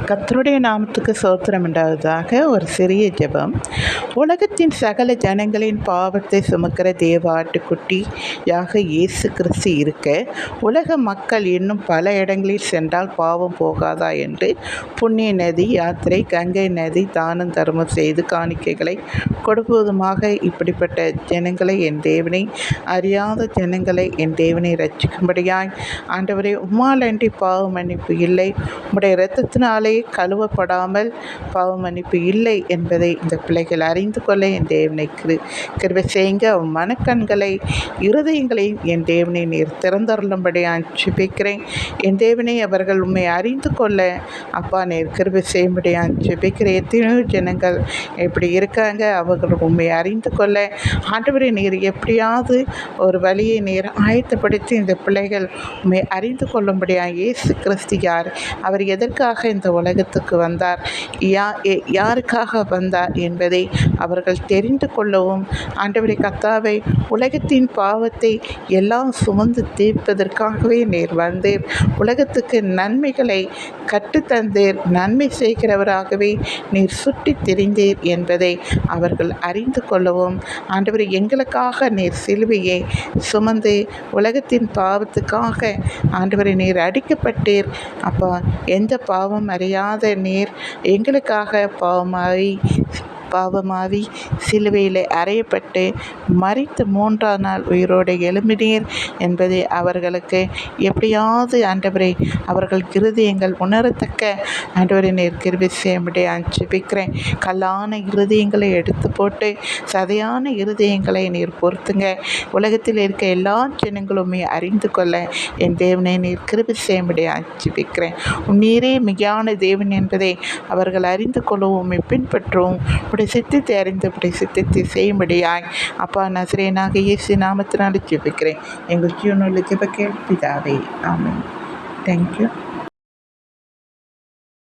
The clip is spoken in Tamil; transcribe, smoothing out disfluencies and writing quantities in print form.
கர்த்தருடைய நாமத்துக்கு ஸ்தோத்திரம் உண்டாவதாக. ஒரு சிறிய ஜெபம். உலகத்தின் சகல ஜனங்களின் பாவத்தை சுமக்கிற தேவ ஆட்டுக்குட்டியாக இயேசு கிறிஸ்து இருக்க, உலக மக்கள் இன்னும் பல இடங்களில் சென்றால் பாவம் போகாதா என்று புண்ணிய நதி யாத்திரை, கங்கை நதி தானம் தர்மம் செய்து காணிக்கைகளை கொடுப்பதுமாக இப்படிப்பட்ட ஜனங்களை என் தேவனை அறியாத ஜனங்களை என் தேவனை ரட்சிக்கும்படியாய் ஆண்டவரே, உம்மால் அன்றி பாவ மன்னிப்பு இல்லை, உம்முடைய இரத்தத்தினாலே கழுவப்படாமல் பாவ மன்னிப்பு இல்லை என்பதை இந்த பிள்ளைகள் அறிந்து கொள்ள என் தேவனை கிருபை செய்யுங்க. மனக்கண்களை இருதயங்களையும் என் தேவனை நீர் திறந்தருளும்படி ஜெபிக்கிறேன். என் தேவனை அவர்கள் உண்மை அறிந்து கொள்ள அப்பா நீர் கிருபை செய்யும்படி ஜெபிக்கிறேன். எத்தனையோ ஜனங்கள் எப்படி இருக்காங்க, அவர்கள் உண்மை அறிந்து கொள்ள ஆண்டவரை நீர் எப்படியாவது ஒரு வழியை நீர் ஆயத்தப்படுத்தி இந்த பிள்ளைகள் உண்மை அறிந்து கொள்ளும்படியாக இயேசு கிறிஸ்து யார், அவர் எதற்காக இந்த உலகத்துக்கு வந்தார், யாருக்காக வந்தார் என்பதை அவர்கள் தெரிந்து கொள்ளவும் ஆண்டவரை கர்த்தாவை உலகத்தின் பாவத்தை எல்லாம் சுமந்து தீர்ப்பதற்காகவே நீர் வந்தீர். உலகத்துக்கு நன்மைகளை கற்றுத்தந்தீர். நன்மை செய்கிறவராகவே நீர் சுற்றி திரிந்தீர் என்பதை அவர்கள் அறிந்து கொள்ளவும் ஆண்டவரை எங்களுக்காக நீர் சிலுவையை சுமந்து உலகத்தின் பாவத்துக்காக ஆண்டவரை நீர் அடிக்கப்பட்டீர். அப்பா, எந்த பாவம் அறியாத நீர் எங்களுக்காக பாவமாவி சிலுவையில் அறையப்பட்டு மரித்து 3ஆம் நாள் உயிரோடு எழும்பினீர் என்பதை அவர்களுக்கு எப்படியாவது ஆண்டவரை அவர்கள் இருதயங்கள் உணரத்தக்க ஆண்டவரை நீர் கிருபை செய்யும்படி ஜெபிக்கிறேன். கல்லான இருதயங்களை எடுத்து போட்டு சதையான இருதயங்களை நீர் பொறுத்துங்க. உலகத்தில் இருக்க எல்லா ஜனங்களுமே அறிந்து கொள்ள என் தேவனை நீர் கிருபை செய்யும்படி ஜெபிக்கிறேன். நீரே மிகையான தேவன் என்பதை அவர்கள் அறிந்து கொள்ளவும் பின்பற்றவும் உடைய சித்தத்தை அறிந்து உடைய சித்தத்தை செய்யும்படியாய் அப்பா நசரேயனாகிய இயேசு நாமத்தினால் ஜெபிக்கிறேன். எங்கள் ஜீவனுள்ள ஜெப கேள் பிதாவே. ஆமென். தேங்க்யூ.